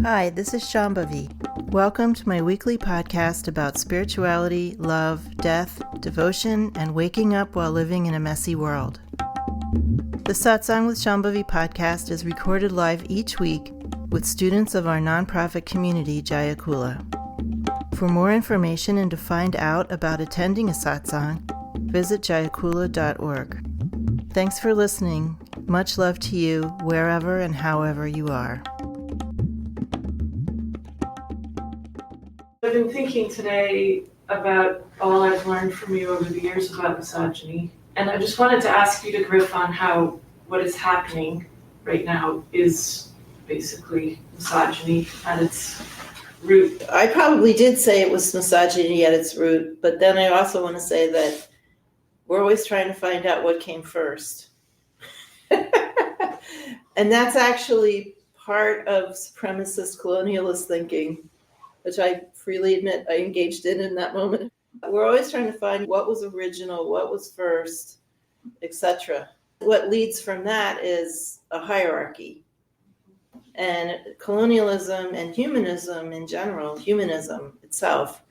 Hi, this is Shambhavi. Welcome to my weekly podcast about spirituality, love, death, devotion, and waking up while living in a messy world. The Satsang with Shambhavi podcast is recorded live each week with students of our nonprofit community, Jaya Kula. For more information and to find out about attending a satsang, visit jayakula.org. Thanks for listening. Much love to you, wherever and however you are. I've been thinking today about all I've learned from you over the years about misogyny, and I just wanted to ask you to riff on how what is happening right now is basically misogyny at its root. I probably did say it was misogyny at its root, but then I also want to say that we're always trying to find out what came first. And that's actually part of supremacist colonialist thinking, which I freely admit I engaged in that moment. We're always trying to find what was original, what was first, etc. What leads from that is a hierarchy. And colonialism and humanism in general, humanism itself,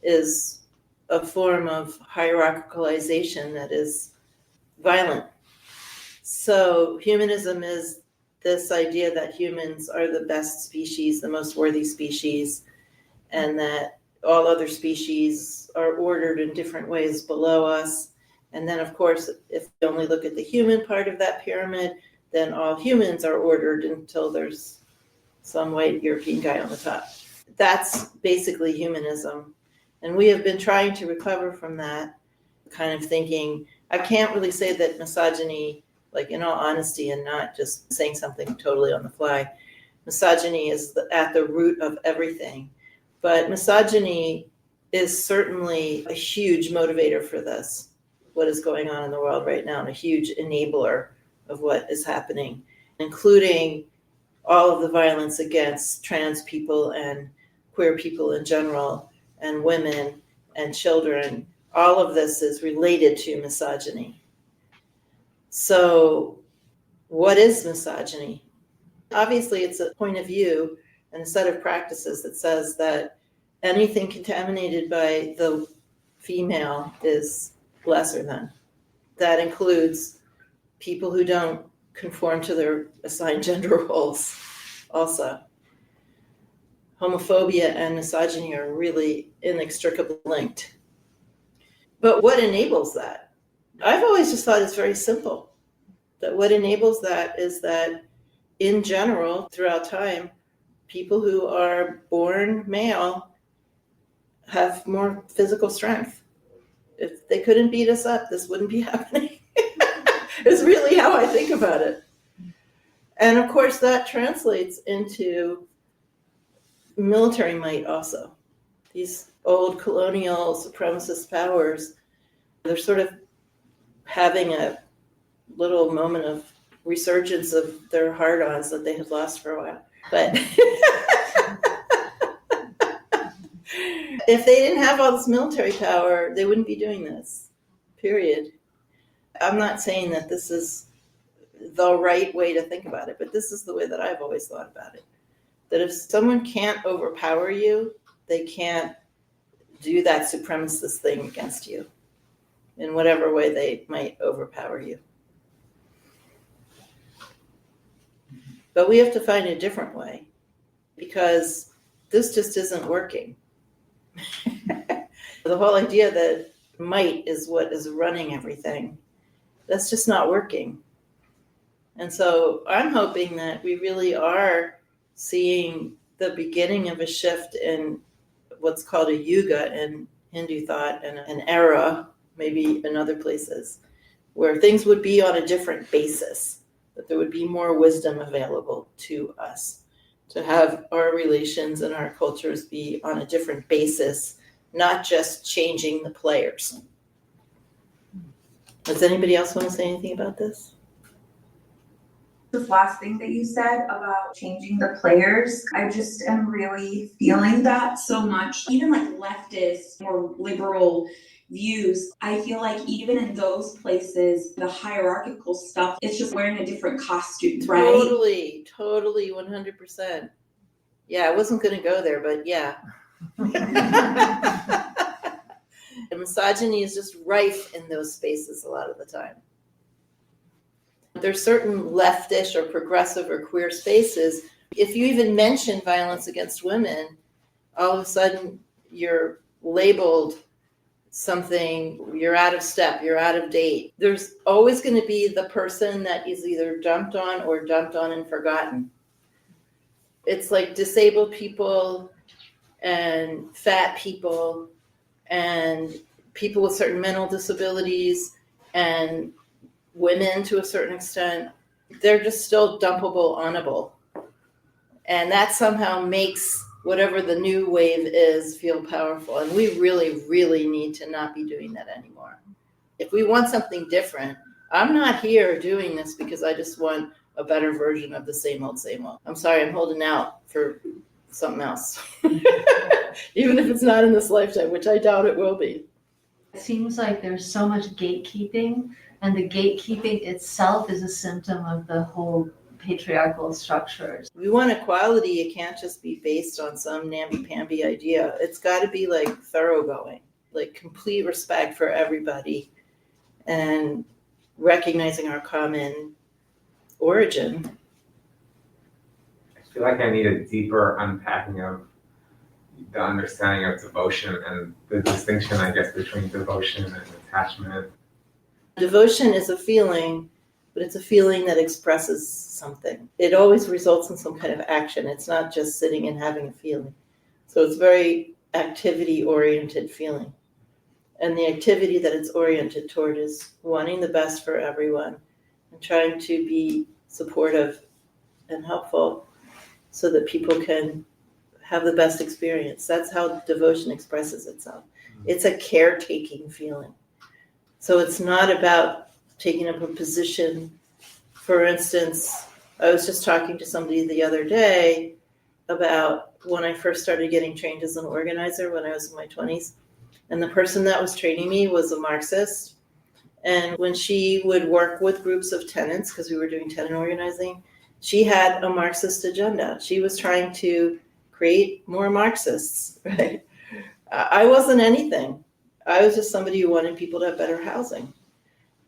is a form of hierarchicalization that is violent. So humanism is this idea that humans are the best species, the most worthy species, and that all other species are ordered in different ways below us. And then, of course, if you only look at the human part of that pyramid, then all humans are ordered until there's some white European guy on the top. That's basically humanism. And we have been trying to recover from that kind of thinking. I can't really say that misogyny, like in all honesty and not just saying something totally on the fly, misogyny is at the root of everything. But misogyny is certainly a huge motivator for this, what is going on in the world right now, and a huge enabler of what is happening, including all of the violence against trans people and queer people in general, and women and children. All of this is related to misogyny. So what is misogyny? Obviously, it's a point of view and a set of practices that says that anything contaminated by the female is lesser than. That includes people who don't conform to their assigned gender roles also. Homophobia and misogyny are really inextricably linked. But what enables that? I've always just thought it's very simple. That what enables that is that in general, throughout time, people who are born male have more physical strength. If they couldn't beat us up, this wouldn't be happening. It's really how I think about it. And of course, that translates into military might also. These old colonial supremacist powers, they're sort of having a little moment of resurgence of their hard-ons that they had lost for a while. But if they didn't have all this military power, they wouldn't be doing this, period. I'm not saying that this is the right way to think about it, but this is the way that I've always thought about it. That if someone can't overpower you, they can't do that supremacist thing against you in whatever way they might overpower you. But we have to find a different way because this just isn't working. The whole idea that might is what is running everything, that's just not working. And so I'm hoping that we really are seeing the beginning of a shift in what's called a yuga in Hindu thought, and an era, maybe in other places, where things would be on a different basis, that there would be more wisdom available to us, to have our relations and our cultures be on a different basis, not just changing the players. Does anybody else want to say anything about this? This last thing that you said about changing the players, I just am really feeling that so much. Even like leftist or liberal views, I feel like even in those places, the hierarchical stuff, it's just wearing a different costume, right? Totally, 100%. Yeah, I wasn't going to go there, but yeah. And misogyny is just rife in those spaces a lot of the time. There's certain leftish or progressive or queer spaces. If you even mention violence against women, all of a sudden you're labeled something, you're out of step, you're out of date. There's always going to be the person that is either dumped on or dumped on and forgotten. It's like disabled people and fat people and people with certain mental disabilities and women to a certain extent. They're just still dumpable, onable. And that somehow makes whatever the new wave is feel powerful. And we really, really need to not be doing that anymore. If we want something different, I'm not here doing this because I just want a better version of the same old, same old. I'm sorry, I'm holding out for something else. Even if it's not in this lifetime, which I doubt it will be. It seems like there's so much gatekeeping, and the gatekeeping itself is a symptom of the whole patriarchal structures. We want equality. It can't just be based on some namby-pamby idea. It's got to be like thoroughgoing, like complete respect for everybody and recognizing our common origin. I feel like I need a deeper unpacking of the understanding of devotion and the distinction, I guess, between devotion and attachment. Devotion is a feeling, but it's a feeling that expresses something. It always results in some kind of action. It's not just sitting and having a feeling. So it's very activity-oriented feeling. And the activity that it's oriented toward is wanting the best for everyone and trying to be supportive and helpful so that people can have the best experience. That's how devotion expresses itself. It's a caretaking feeling. So it's not about taking up a position. For instance, I was just talking to somebody the other day about when I first started getting trained as an organizer when I was in my 20s. And the person that was training me was a Marxist. And when she would work with groups of tenants, because we were doing tenant organizing, she had a Marxist agenda. She was trying to create more Marxists, right? I wasn't anything. I was just somebody who wanted people to have better housing.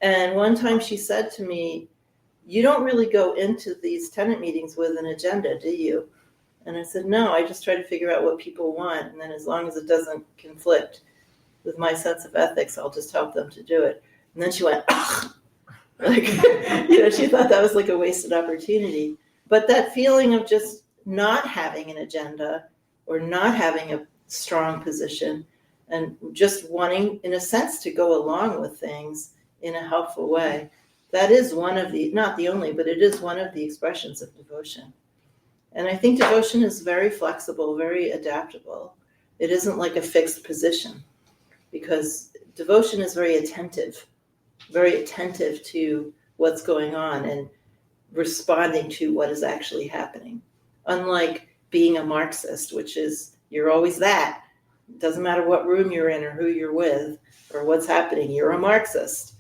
And one time she said to me, "You don't really go into these tenant meetings with an agenda, do you?" And I said, "No, I just try to figure out what people want. And then as long as it doesn't conflict with my sense of ethics, I'll just help them to do it." And then she went, "Ugh." Like, she thought that was like a wasted opportunity. But that feeling of just not having an agenda or not having a strong position and just wanting, in a sense, to go along with things in a helpful way, that is one of the, not the only, but it is one of the expressions of devotion. And I think devotion is very flexible, very adaptable. It isn't like a fixed position because devotion is very attentive to what's going on and responding to what is actually happening. Unlike being a Marxist, which is, you're always that. It doesn't matter what room you're in or who you're with or what's happening, you're a Marxist.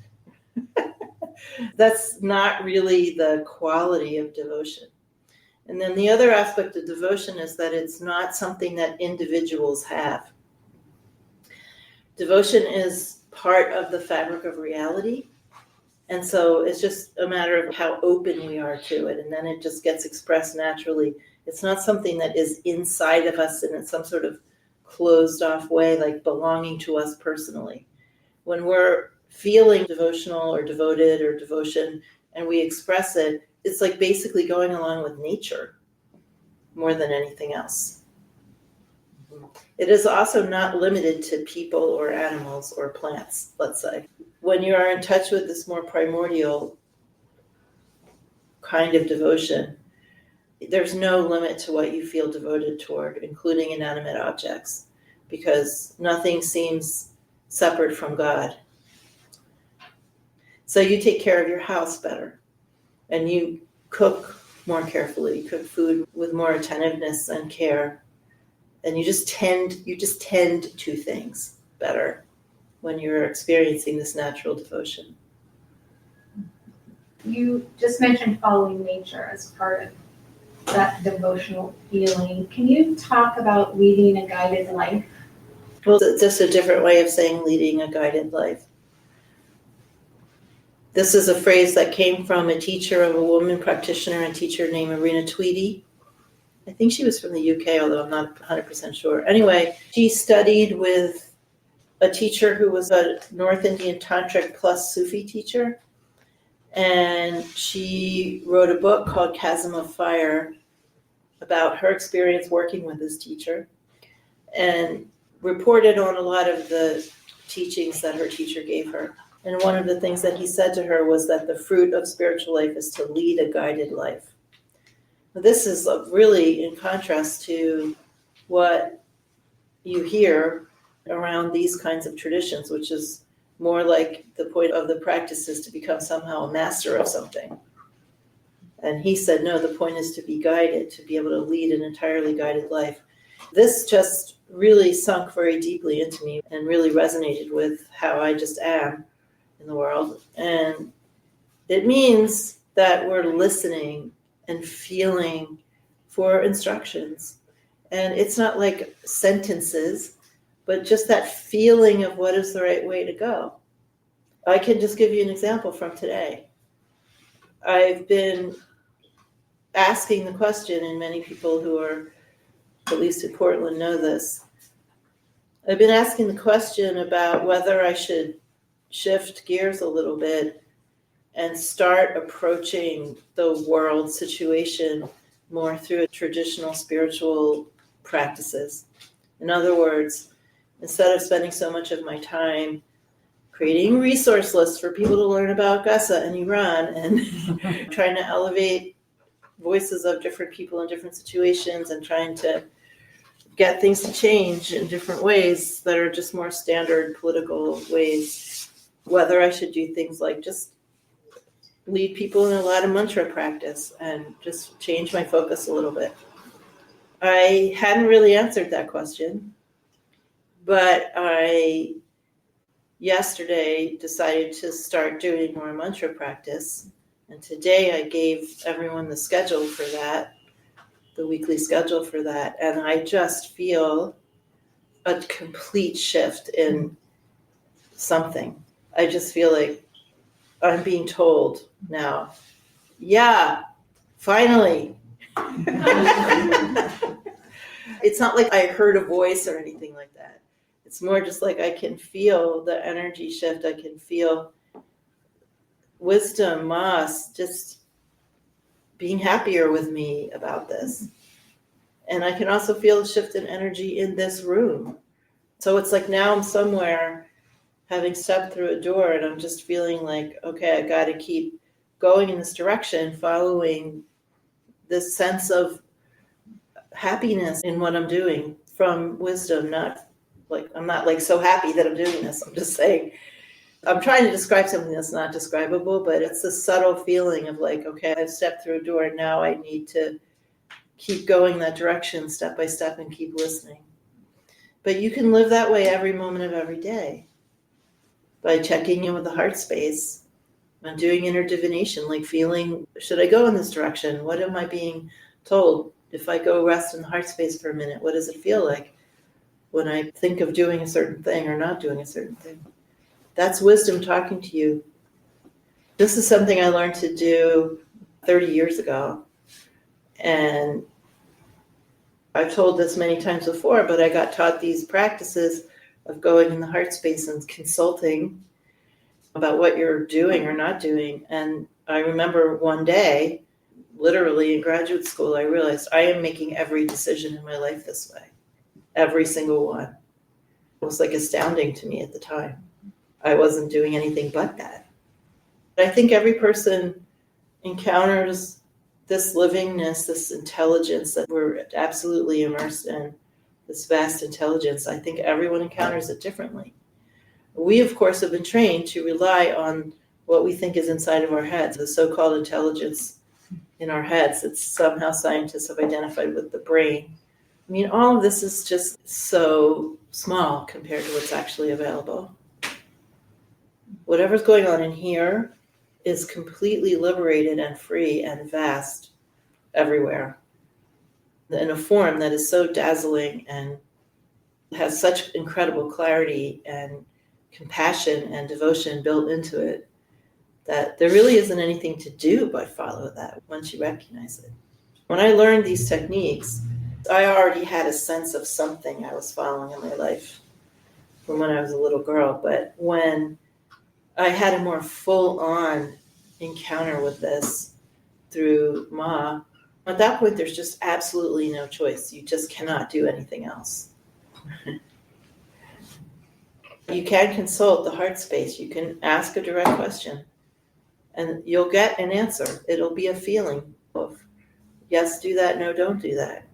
That's not really the quality of devotion. And then the other aspect of devotion is that it's not something that individuals have. Devotion is part of the fabric of reality. And so it's just a matter of how open we are to it. And then it just gets expressed naturally. It's not something that is inside of us in some sort of closed off way, like belonging to us personally. When we're feeling devotional or devoted or devotion and we express it, it's like basically going along with nature more than anything else. It is also not limited to people or animals or plants, let's say. When you are in touch with this more primordial kind of devotion, there's no limit to what you feel devoted toward, including inanimate objects, because nothing seems separate from God. So you take care of your house better, and you cook more carefully, you cook food with more attentiveness and care, and you just tend to things better when you're experiencing this natural devotion. You just mentioned following nature as part of that devotional feeling. Can you talk about leading a guided life? Well, it's just a different way of saying leading a guided life. This is a phrase that came from a teacher of a woman practitioner and teacher named Marina Tweedy. I think she was from the UK, although I'm not 100% sure. Anyway, she studied with a teacher who was a North Indian Tantric plus Sufi teacher. And she wrote a book called Chasm of Fire about her experience working with this teacher and reported on a lot of the teachings that her teacher gave her. And one of the things that he said to her was that the fruit of spiritual life is to lead a guided life. This is really in contrast to what you hear around these kinds of traditions, which is more like the point of the practice is to become somehow a master of something. And he said, no, the point is to be guided, to be able to lead an entirely guided life. This just really sunk very deeply into me and really resonated with how I just am in the world. And it means that we're listening and feeling for instructions. And it's not like sentences, but just that feeling of what is the right way to go. I can just give you an example from today. I've been asking the question, and many people who are, at least in Portland, know this. I've been asking the question about whether I should shift gears a little bit and start approaching the world situation more through traditional spiritual practices. In other words, instead of spending so much of my time creating resource lists for people to learn about Gaza and Iran and trying to elevate voices of different people in different situations and trying to get things to change in different ways that are just more standard political ways, whether I should do things like just lead people in a lot of mantra practice and just change my focus a little bit. I hadn't really answered that question, but I yesterday decided to start doing more mantra practice. And today I gave everyone the schedule for that, the weekly schedule for that. And I just feel a complete shift in something. I just feel like I'm being told now, yeah, finally. It's not like I heard a voice or anything like that. It's more just like I can feel the energy shift. I can feel wisdom, Mas, just being happier with me about this. And I can also feel a shift in energy in this room. So it's like now I'm somewhere having stepped through a door and I'm just feeling like, okay, I got to keep going in this direction, following this sense of happiness in what I'm doing from wisdom, not like, I'm not like so happy that I'm doing this. I'm just saying, I'm trying to describe something that's not describable, but it's a subtle feeling of like, okay, I've stepped through a door. Now I need to keep going that direction step by step and keep listening. But you can live that way every moment of every day by checking in with the heart space and doing inner divination, like feeling, should I go in this direction? What am I being told? If I go rest in the heart space for a minute, what does it feel like when I think of doing a certain thing or not doing a certain thing? That's wisdom talking to you. This is something I learned to do 30 years ago. And I've told this many times before, but I got taught these practices of going in the heart space and consulting about what you're doing or not doing. And I remember one day, literally in graduate school, I realized I am making every decision in my life this way. Every single one. It was like astounding to me at the time. I wasn't doing anything but that. I think every person encounters this livingness, this intelligence that we're absolutely immersed in, this vast intelligence. I think everyone encounters it differently. We, of course, have been trained to rely on what we think is inside of our heads, the so-called intelligence in our heads. It's somehow scientists have identified with the brain. I mean, all of this is just so small compared to what's actually available. Whatever's going on in here is completely liberated and free and vast everywhere. in a form that is so dazzling and has such incredible clarity and compassion and devotion built into it that there really isn't anything to do but follow that once you recognize it. When I learned these techniques, I already had a sense of something I was following in my life from when I was a little girl. But when I had a more full-on encounter with this through Ma, at that point, there's just absolutely no choice. You just cannot do anything else. You can consult the heart space. You can ask a direct question, and you'll get an answer. It'll be a feeling of yes, do that, no, don't do that.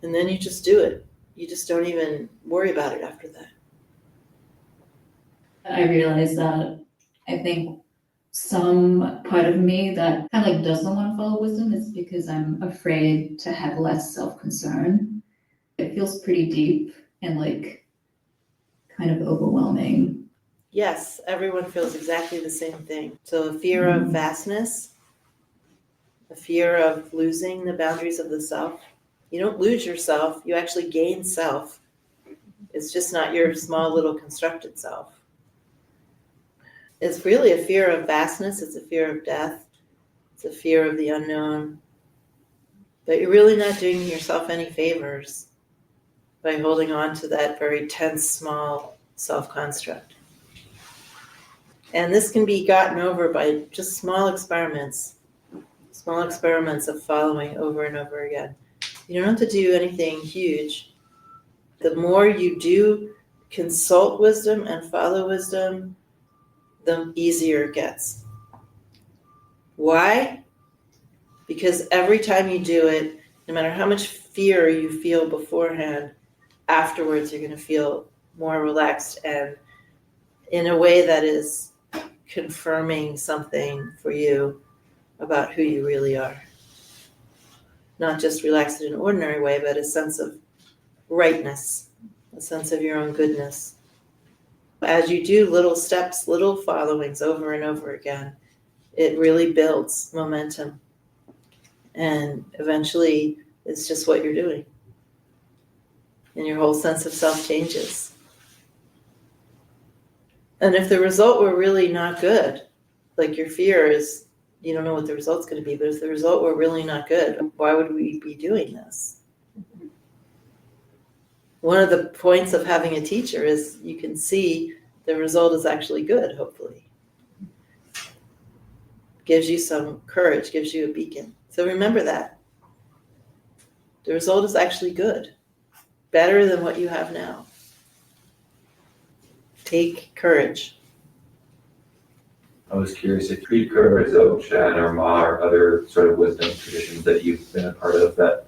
And then you just do it. You just don't even worry about it after that. I realized that I think some part of me that kind of like doesn't want to follow wisdom is because I'm afraid to have less self-concern. It feels pretty deep and like kind of overwhelming. Yes, everyone feels exactly the same thing. So a fear of vastness, a fear of losing the boundaries of the self. You don't lose yourself, you actually gain self. It's just not your small little constructed self. It's really a fear of vastness, it's a fear of death, it's a fear of the unknown. But you're really not doing yourself any favors by holding on to that very tense, small self-construct. And this can be gotten over by just small experiments of following over and over again. You don't have to do anything huge. The more you do consult wisdom and follow wisdom, the easier it gets. Why? Because every time you do it, no matter how much fear you feel beforehand, afterwards you're going to feel more relaxed and in a way that is confirming something for you about who you really are. Not just relaxed in an ordinary way, but a sense of rightness, a sense of your own goodness. As you do little steps, little followings over and over again, it really builds momentum. And eventually, it's just what you're doing. And your whole sense of self changes. And if the result were really not good, like your fear is, you don't know what the result's going to be, but if the result were really not good, why would we be doing this? One of the points of having a teacher is you can see the result is actually good, hopefully. Gives you some courage, gives you a beacon. So remember that. The result is actually good, better than what you have now. Take courage. I was curious if you'd cover Dzogchen or Ma or other sort of wisdom traditions that you've been a part of that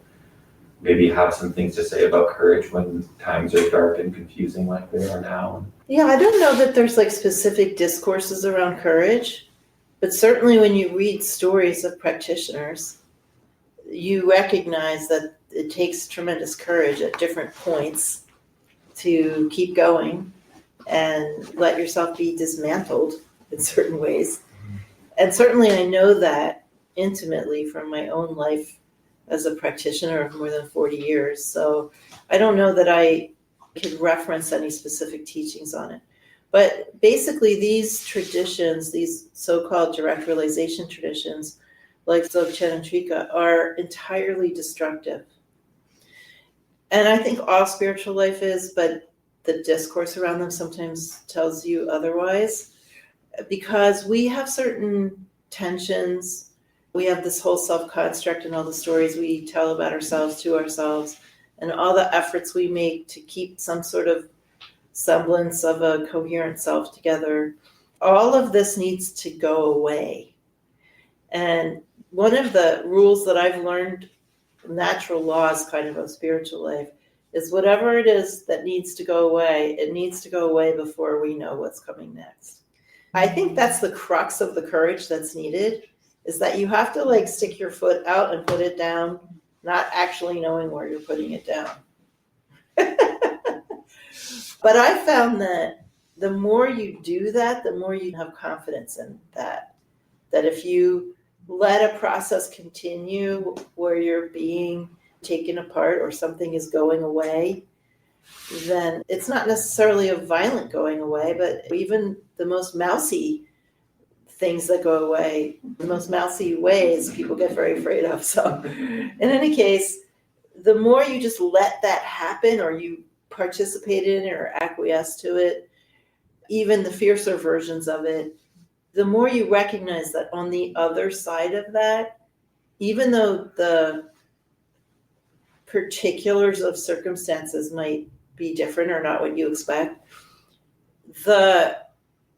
maybe have some things to say about courage when times are dark and confusing like they are now. Yeah, I don't know that there's like specific discourses around courage, but certainly when you read stories of practitioners, you recognize that it takes tremendous courage at different points to keep going and let yourself be dismantled in certain ways. And certainly I know that intimately from my own life as a practitioner of more than 40 years. So I don't know that I could reference any specific teachings on it. But basically these traditions, these so-called direct realization traditions, like Dzogchen and Trika, are entirely destructive. And I think all spiritual life is, but the discourse around them sometimes tells you otherwise. Because we have certain tensions, we have this whole self-construct and all the stories we tell about ourselves to ourselves, and all the efforts we make to keep some sort of semblance of a coherent self together. All of this needs to go away. And one of the rules that I've learned, natural laws kind of spiritual life, is whatever it is that needs to go away, it needs to go away before we know what's coming next. I think that's the crux of the courage that's needed, is that you have to like stick your foot out and put it down, not actually knowing where you're putting it down. But I found that the more you do that, the more you have confidence in that. That if you let a process continue where you're being taken apart or something is going away, then it's not necessarily a violent going away, but even the most mousy things that go away, the most mousy ways people get very afraid of. So in any case, the more you just let that happen or you participate in it or acquiesce to it, even the fiercer versions of it, the more you recognize that on the other side of that, even though the particulars of circumstances might be different or not what you expect, the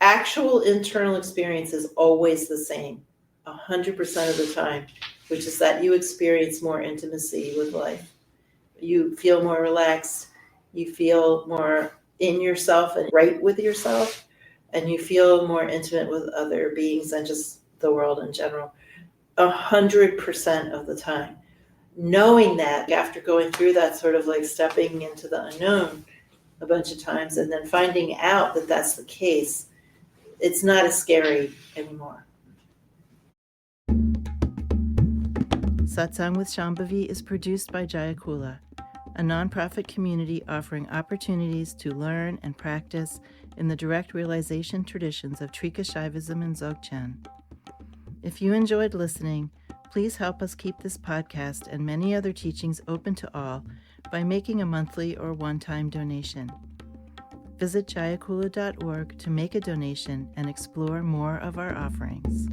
actual internal experience is always the same 100% of the time, which is that you experience more intimacy with life. You feel more relaxed, you feel more in yourself and right with yourself, and you feel more intimate with other beings and just the world in general 100% of the time. Knowing that after going through that sort of like stepping into the unknown a bunch of times and then finding out that that's the case, it's not as scary anymore. Satsang with Shambhavi is produced by Jaya Kula, a nonprofit community offering opportunities to learn and practice in the direct realization traditions of Trika Shaivism and Dzogchen. If you enjoyed listening, please help us keep this podcast and many other teachings open to all by making a monthly or one-time donation. Visit jayakula.org to make a donation and explore more of our offerings.